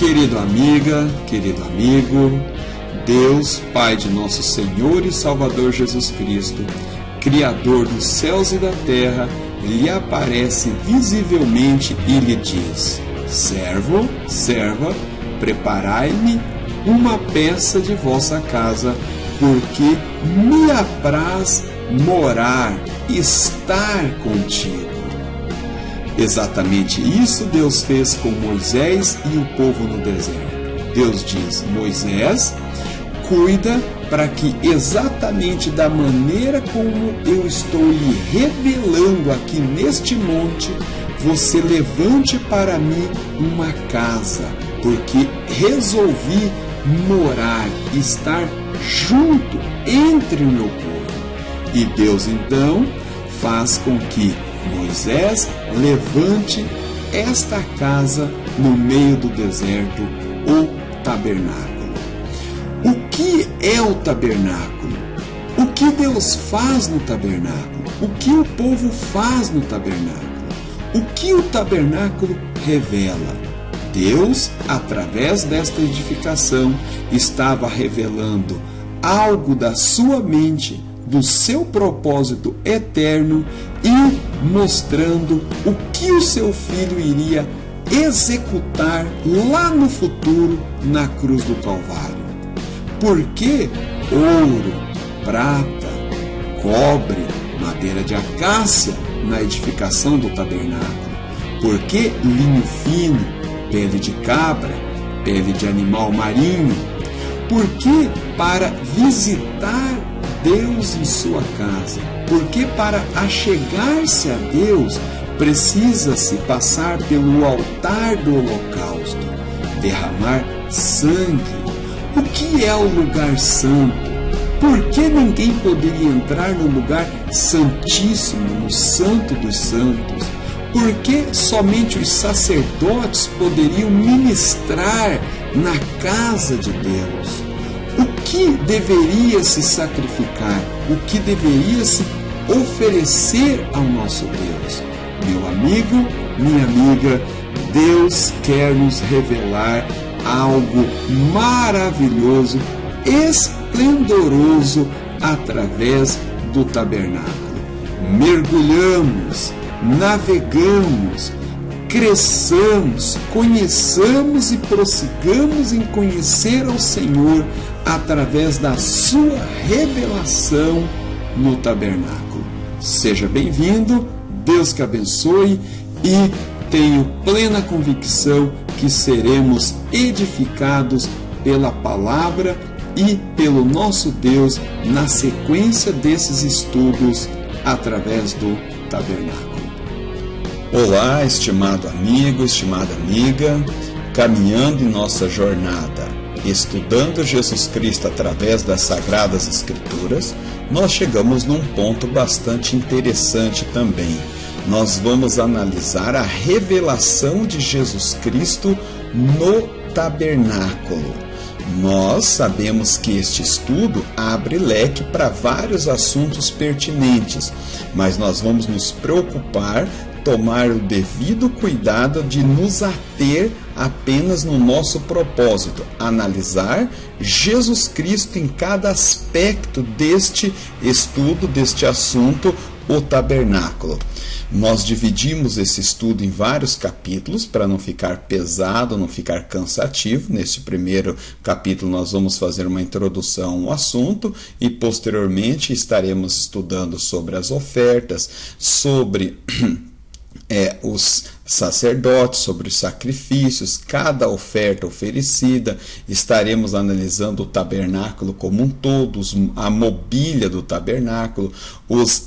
Querida amiga, querido amigo, Deus, Pai de nosso Senhor e Salvador Jesus Cristo, Criador dos céus e da terra, lhe aparece visivelmente e lhe diz: servo, serva, preparai-me uma peça de vossa casa, porque me apraz morar, estar contigo. Exatamente isso Deus fez com Moisés e o povo no deserto. Deus diz: Moisés, cuida para que exatamente da maneira como eu estou lhe revelando aqui neste monte, você levante para mim uma casa, porque resolvi morar, estar junto entre o meu povo. E Deus então faz com que Moisés levante esta casa no meio do deserto, o tabernáculo. O que é o tabernáculo? O que Deus faz no tabernáculo? O que o povo faz no tabernáculo? O que o tabernáculo revela? Deus, através desta edificação, estava revelando algo da sua mente, do seu propósito eterno e mostrando o que o seu filho iria executar lá no futuro na cruz do Calvário. Por que ouro, prata, cobre, madeira de acácia na edificação do tabernáculo? Por que linho fino, pele de cabra, pele de animal marinho? Por que para visitar Deus em sua casa? Porque para achegar-se a Deus precisa-se passar pelo altar do holocausto, derramar sangue. O que é o lugar santo? Por que ninguém poderia entrar no lugar santíssimo, no santo dos santos? Por que somente os sacerdotes poderiam ministrar na casa de Deus? O que deveria se sacrificar? O que deveria se oferecer ao nosso Deus? Meu amigo, minha amiga, Deus quer nos revelar algo maravilhoso, esplendoroso através do tabernáculo. Mergulhamos, navegamos, cresçamos, conheçamos e prossigamos em conhecer ao Senhor através da sua revelação no tabernáculo. Seja bem-vindo, Deus que abençoe, e tenho plena convicção que seremos edificados pela palavra e pelo nosso Deus na sequência desses estudos através do tabernáculo. Olá, estimado amigo, estimada amiga, caminhando em nossa jornada, estudando Jesus Cristo através das Sagradas Escrituras, nós chegamos num ponto bastante interessante também. Nós vamos analisar a revelação de Jesus Cristo no tabernáculo. Nós sabemos que este estudo abre leque para vários assuntos pertinentes, mas nós vamos nos preocupar, tomar o devido cuidado de nos ater apenas no nosso propósito, analisar Jesus Cristo em cada aspecto deste estudo, deste assunto, o tabernáculo. Nós dividimos esse estudo em vários capítulos para não ficar pesado, não ficar cansativo. Neste primeiro capítulo nós vamos fazer uma introdução ao assunto e posteriormente estaremos estudando sobre as ofertas, sobre os sacerdotes, sobre os sacrifícios, cada oferta oferecida. Estaremos analisando o tabernáculo como um todo, a mobília do tabernáculo, os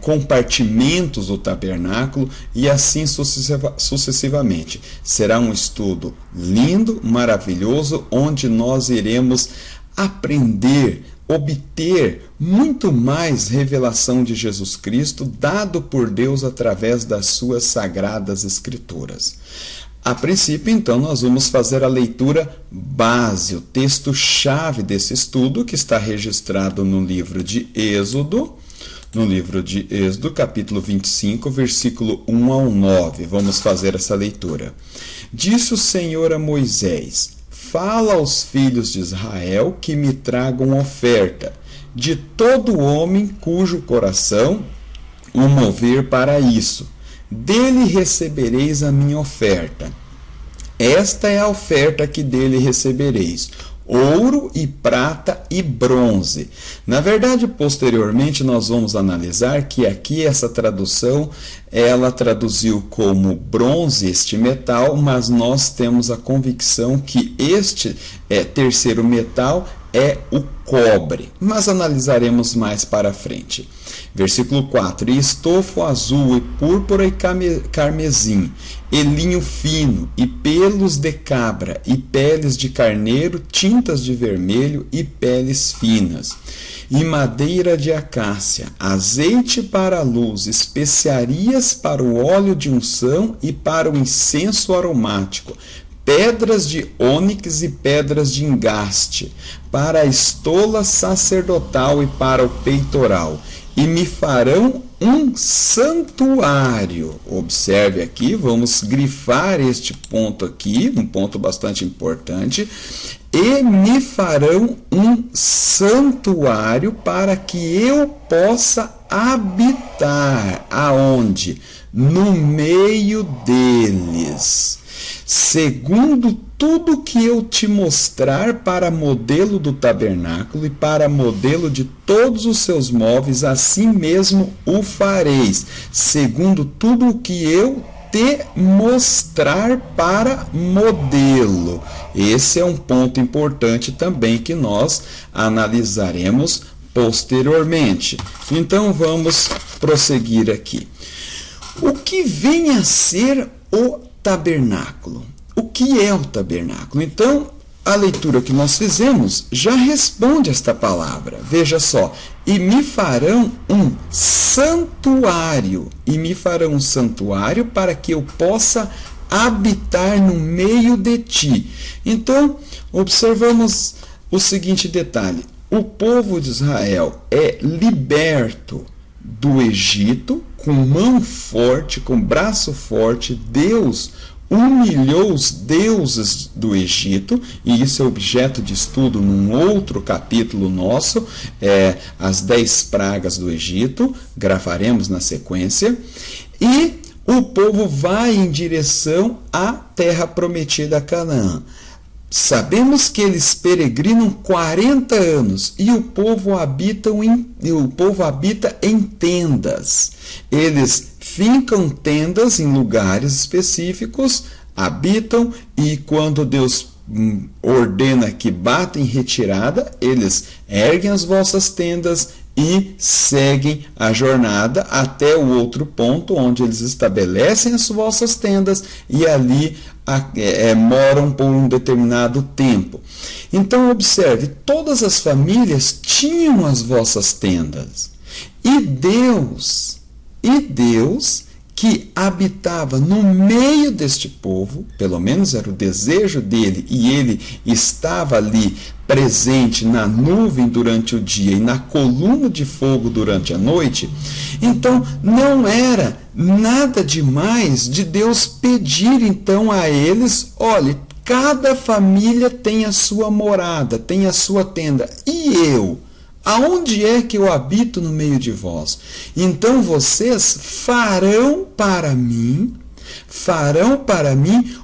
compartimentos do tabernáculo e assim sucessivamente. Será um estudo lindo, maravilhoso, onde nós iremos aprender, obter muito mais revelação de Jesus Cristo dado por Deus através das suas sagradas escrituras. A princípio, então, nós vamos fazer a leitura base, o texto-chave desse estudo, que está registrado no livro de Êxodo, no livro de Êxodo, capítulo 25, versículo 1 ao 9. Vamos fazer essa leitura. Disse o Senhor a Moisés: fala aos filhos de Israel que me tragam oferta, de todo homem cujo coração o mover para isso. Dele recebereis a minha oferta. Esta é a oferta que dele recebereis: ouro e prata e bronze. Na verdade, posteriormente, nós vamos analisar que aqui essa tradução, ela traduziu como bronze este metal, mas nós temos a convicção que este terceiro metal é o cobre, mas analisaremos mais para frente. Versículo 4: e estofo azul, e púrpura e carmesim, e linho fino, e pelos de cabra, e peles de carneiro, tintas de vermelho e peles finas, e madeira de acácia, azeite para a luz, especiarias para o óleo de unção e para o incenso aromático, pedras de ônix e pedras de engaste, para a estola sacerdotal e para o peitoral, e me farão um santuário. Observe aqui, vamos grifar este ponto aqui, um ponto bastante importante. E me farão um santuário para que eu possa habitar. Aonde? No meio deles, segundo tudo que eu te mostrar para modelo do tabernáculo e para modelo de todos os seus móveis, assim mesmo o fareis, segundo tudo o que eu te mostrar para modelo. Esse é um ponto importante também que nós analisaremos posteriormente. Então vamos prosseguir aqui. O que vem a ser o tabernáculo? O que é o tabernáculo? Então, a leitura que nós fizemos já responde esta palavra. Veja só: e me farão um santuário. E me farão um santuário para que eu possa habitar no meio de ti. Então, observamos o seguinte detalhe: o povo de Israel é liberto do Egito com mão forte, com braço forte. Deus humilhou os deuses do Egito, e isso é objeto de estudo num outro capítulo nosso, as 10 pragas do Egito, gravaremos na sequência, e o povo vai em direção à terra prometida, Canaã. Sabemos que eles peregrinam 40 anos e o povo habita em tendas. Eles fincam tendas em lugares específicos, habitam, e quando Deus ordena que batem em retirada, eles erguem as vossas tendas e seguem a jornada até o outro ponto, onde eles estabelecem as vossas tendas e ali moram por um determinado tempo. Então observe, todas as famílias tinham as vossas tendas, e Deus que habitava no meio deste povo, pelo menos era o desejo dele, e ele estava ali presente na nuvem durante o dia e na coluna de fogo durante a noite. Então não era nada demais de Deus pedir então a eles: olhe, cada família tem a sua morada, tem a sua tenda, e eu? Aonde é que eu habito no meio de vós? Então vocês farão para mim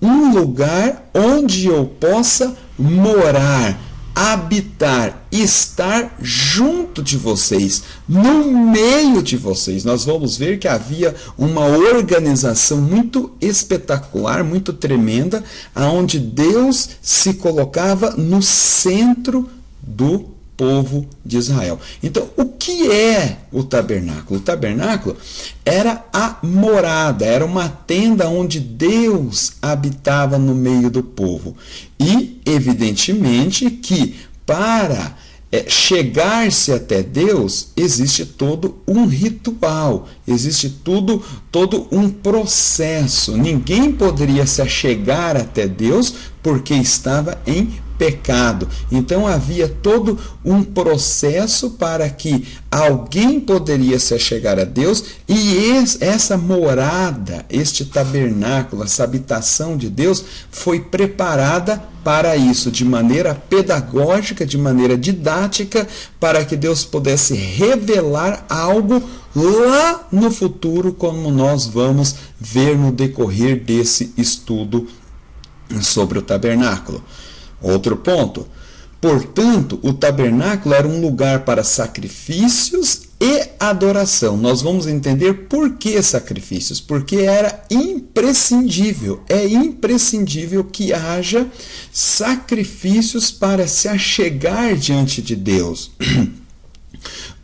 um lugar onde eu possa morar, habitar, estar junto de vocês, no meio de vocês. Nós vamos ver que havia uma organização muito espetacular, muito tremenda, onde Deus se colocava no centro do povo de Israel. Então, o que é o tabernáculo? O tabernáculo era a morada, era uma tenda onde Deus habitava no meio do povo. E, evidentemente, que para chegar-se até Deus, existe todo um ritual, existe todo um processo. Ninguém poderia se achegar até Deus porque estava em pecado. Então havia todo um processo para que alguém poderia se achegar a Deus, e essa morada, este tabernáculo, essa habitação de Deus foi preparada para isso, de maneira pedagógica, de maneira didática, para que Deus pudesse revelar algo lá no futuro, como nós vamos ver no decorrer desse estudo sobre o tabernáculo. Outro ponto. Portanto, o tabernáculo era um lugar para sacrifícios e adoração. Nós vamos entender por que sacrifícios. Porque era imprescindível, é imprescindível que haja sacrifícios para se achegar diante de Deus.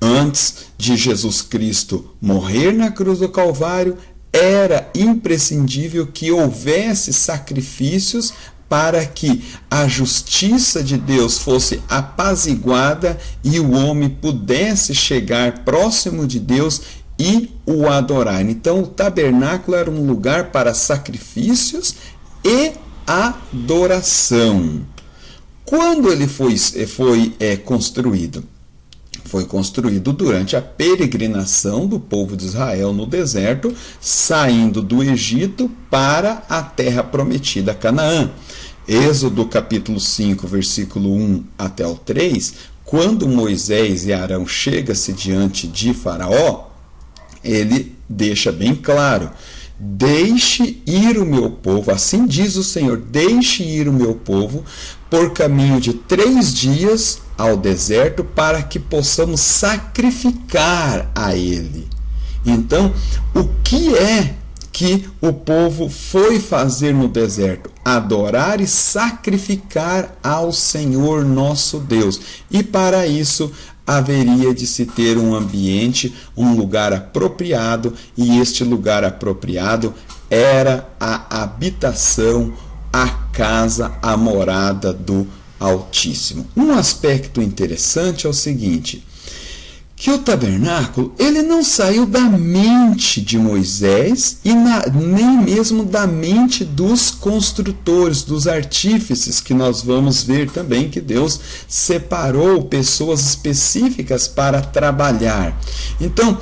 Antes de Jesus Cristo morrer na cruz do Calvário, era imprescindível que houvesse sacrifícios para que a justiça de Deus fosse apaziguada e o homem pudesse chegar próximo de Deus e o adorar. Então, o tabernáculo era um lugar para sacrifícios e adoração. Quando ele foi construído? Foi construído durante a peregrinação do povo de Israel no deserto, saindo do Egito para a terra prometida, Canaã. Êxodo capítulo 5, versículo 1 até o 3, quando Moisés e Arão chegam-se diante de Faraó, ele deixa bem claro: deixe ir o meu povo, assim diz o Senhor, deixe ir o meu povo por caminho de 3 dias ao deserto, para que possamos sacrificar a ele. Então, o que é que o povo foi fazer no deserto? Adorar e sacrificar ao Senhor nosso Deus. E para isso haveria de se ter um ambiente, um lugar apropriado, e este lugar apropriado era a habitação, a casa, a morada do Altíssimo. Um aspecto interessante é o seguinte, que o tabernáculo, ele não saiu da mente de Moisés e nem mesmo da mente dos construtores, dos artífices, que nós vamos ver também que Deus separou pessoas específicas para trabalhar. Então,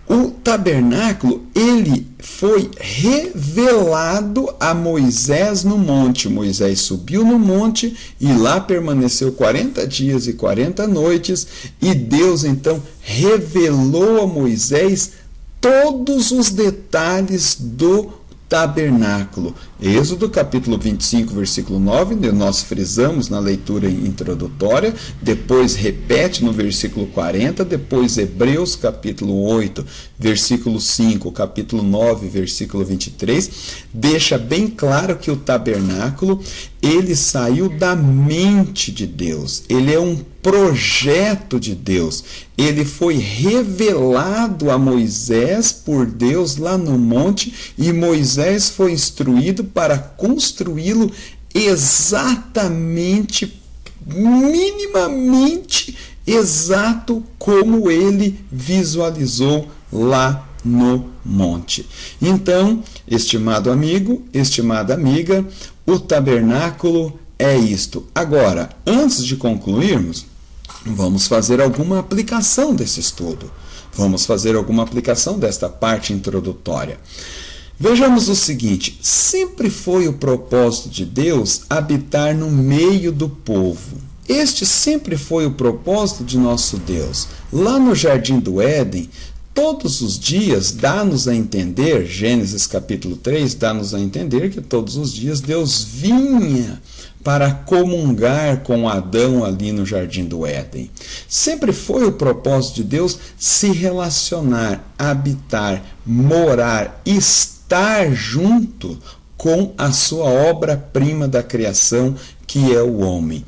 o tabernáculo, ele foi revelado a Moisés no monte. Moisés subiu no monte e lá permaneceu 40 dias e 40 noites, e Deus então revelou a Moisés todos os detalhes do tabernáculo. Êxodo capítulo 25, versículo 9, nós frisamos na leitura introdutória, depois repete no versículo 40, depois Hebreus capítulo 8, versículo 5, capítulo 9, versículo 23, deixa bem claro que o tabernáculo, ele saiu da mente de Deus, ele é um projeto de Deus, ele foi revelado a Moisés por Deus lá no monte, e Moisés foi instruído para construí-lo exatamente, minimamente exato como ele visualizou lá no monte. Então, estimado amigo, estimada amiga, o tabernáculo é isto. Agora, antes de concluirmos, vamos fazer alguma aplicação desse estudo. Vamos fazer alguma aplicação desta parte introdutória. Vejamos o seguinte: sempre foi o propósito de Deus habitar no meio do povo. Este sempre foi o propósito de nosso Deus. Lá no Jardim do Éden, todos os dias dá-nos a entender, Gênesis capítulo 3, dá-nos a entender que todos os dias Deus vinha para comungar com Adão ali no Jardim do Éden. Sempre foi o propósito de Deus se relacionar, habitar, morar, estar junto com a sua obra-prima da criação, que é o homem.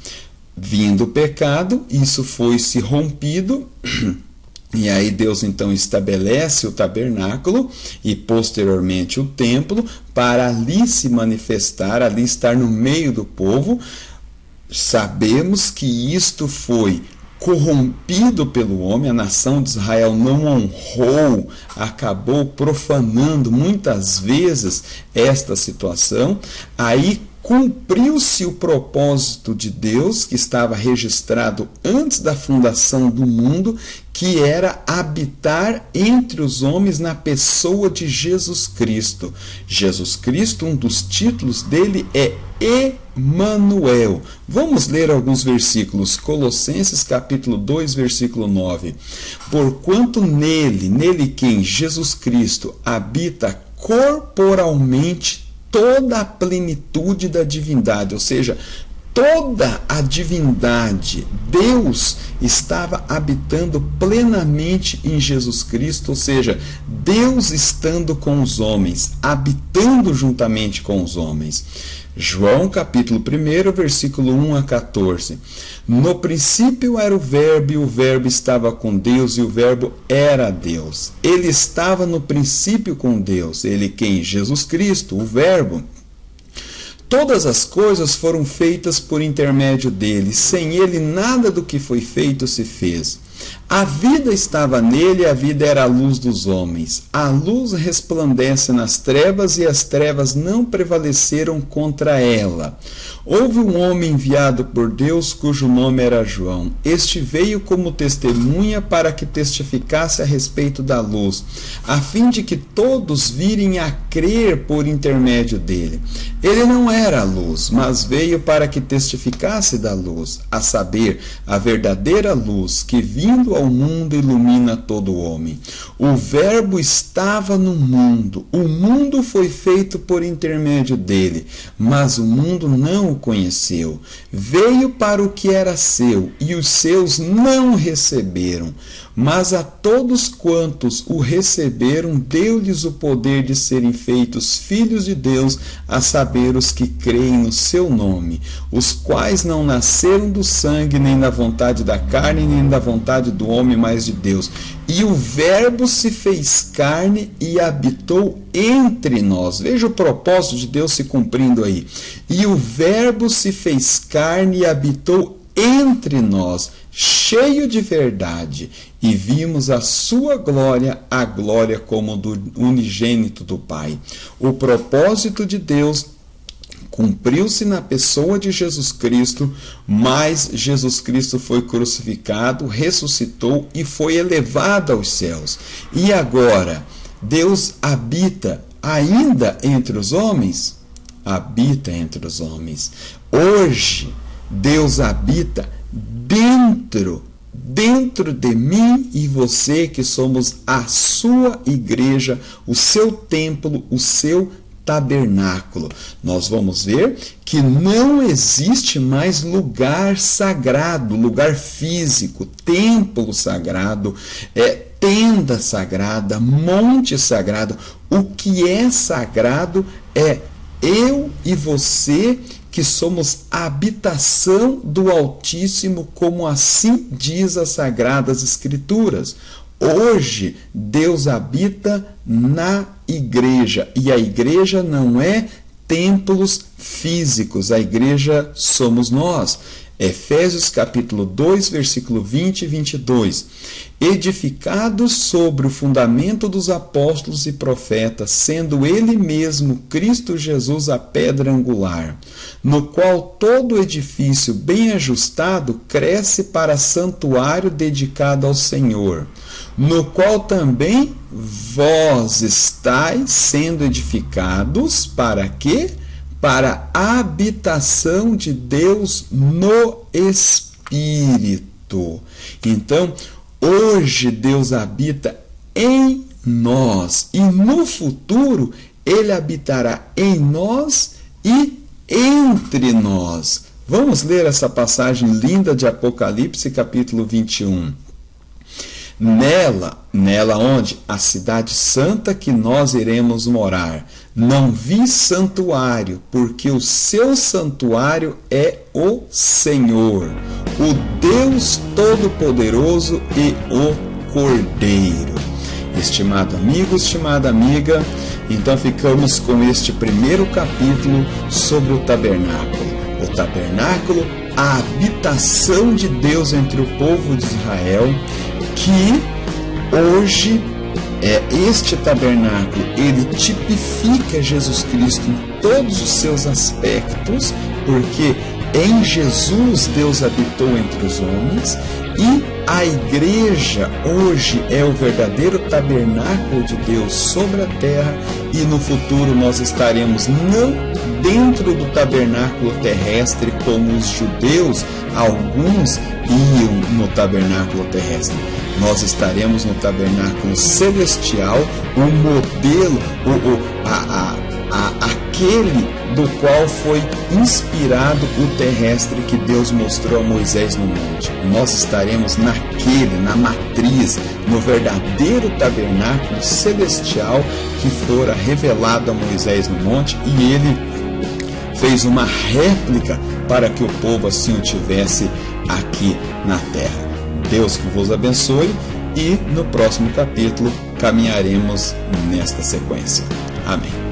Vindo o pecado, isso foi se rompido, e aí Deus então estabelece o tabernáculo e posteriormente o templo para ali se manifestar, ali estar no meio do povo. Sabemos que isto foi corrompido pelo homem, a nação de Israel não honrou, acabou profanando muitas vezes esta situação. Aí, cumpriu-se o propósito de Deus que estava registrado antes da fundação do mundo, que era habitar entre os homens na pessoa de Jesus Cristo. Jesus Cristo, um dos títulos dele é Emanuel. Vamos ler alguns versículos. Colossenses capítulo 2, versículo 9. Porquanto nele quem? Jesus Cristo, habita corporalmente toda a plenitude da divindade, ou seja, toda a divindade, Deus estava habitando plenamente em Jesus Cristo, ou seja, Deus estando com os homens, habitando juntamente com os homens. João capítulo 1, versículo 1 a 14. No princípio era o Verbo, e o Verbo estava com Deus, e o Verbo era Deus. Ele estava no princípio com Deus. Ele quem? Jesus Cristo, o Verbo. Todas as coisas foram feitas por intermédio dele. Sem ele, nada do que foi feito se fez. A vida estava nele, a vida era a luz dos homens. A luz resplandece nas trevas, e as trevas não prevaleceram contra ela. Houve um homem enviado por Deus, cujo nome era João. Este veio como testemunha para que testificasse a respeito da luz, a fim de que todos virem a crer por intermédio dele. Ele não era a luz, mas veio para que testificasse da luz, a saber, a verdadeira luz, que vindo ao mundo ilumina todo o homem. O Verbo estava no mundo. O mundo foi feito por intermédio dele, mas o mundo não o conheceu. Veio para o que era seu, e os seus não receberam. Mas a todos quantos o receberam, deu-lhes o poder de serem feitos filhos de Deus, a saber, os que creem no seu nome, os quais não nasceram do sangue, nem da vontade da carne, nem da vontade do homem, mas de Deus. E o Verbo se fez carne e habitou entre nós. Veja o propósito de Deus se cumprindo aí. E o Verbo se fez carne e habitou entre nós, cheio de verdade, e vimos a sua glória, a glória como do unigênito do Pai. O propósito de Deus cumpriu-se na pessoa de Jesus Cristo, mas Jesus Cristo foi crucificado, ressuscitou e foi elevado aos céus. E agora, Deus habita ainda entre os homens? Habita entre os homens. Hoje, Deus habita dentro de mim e você, que somos a sua igreja, o seu templo, o seu tabernáculo. Nós vamos ver que não existe mais lugar sagrado, lugar físico, templo sagrado, tenda sagrada, monte sagrado. O que é sagrado é eu e você, que somos a habitação do Altíssimo, como assim diz as Sagradas Escrituras. Hoje, Deus habita na igreja, e a igreja não é templos físicos, a igreja somos nós. Efésios capítulo 2, versículo 20 e 22. Edificados sobre o fundamento dos apóstolos e profetas, sendo ele mesmo, Cristo Jesus, a pedra angular, no qual todo edifício bem ajustado cresce para santuário dedicado ao Senhor, no qual também vós estáis sendo edificados, para quê? Para a habitação de Deus no Espírito. Então, hoje Deus habita em nós, e no futuro Ele habitará em nós e entre nós. Vamos ler essa passagem linda de Apocalipse, capítulo 21. Nela onde? A cidade santa que nós iremos morar. Não vi santuário, porque o seu santuário é o Senhor, o Deus Todo-Poderoso e o Cordeiro. Estimado amigo, estimada amiga, então ficamos com este primeiro capítulo sobre o tabernáculo. O tabernáculo, a habitação de Deus entre o povo de Israel, que hoje Este tabernáculo, ele tipifica Jesus Cristo em todos os seus aspectos, porque em Jesus Deus habitou entre os homens, e a igreja hoje é o verdadeiro tabernáculo de Deus sobre a terra, e no futuro nós estaremos não dentro do tabernáculo terrestre como os judeus, alguns iam no tabernáculo terrestre. Nós estaremos no tabernáculo celestial, o modelo, aquele do qual foi inspirado o terrestre que Deus mostrou a Moisés no monte. Nós estaremos na matriz, no verdadeiro tabernáculo celestial que fora revelado a Moisés no monte, e ele fez uma réplica para que o povo assim o tivesse aqui na terra. Deus que vos abençoe, e no próximo capítulo caminharemos nesta sequência. Amém.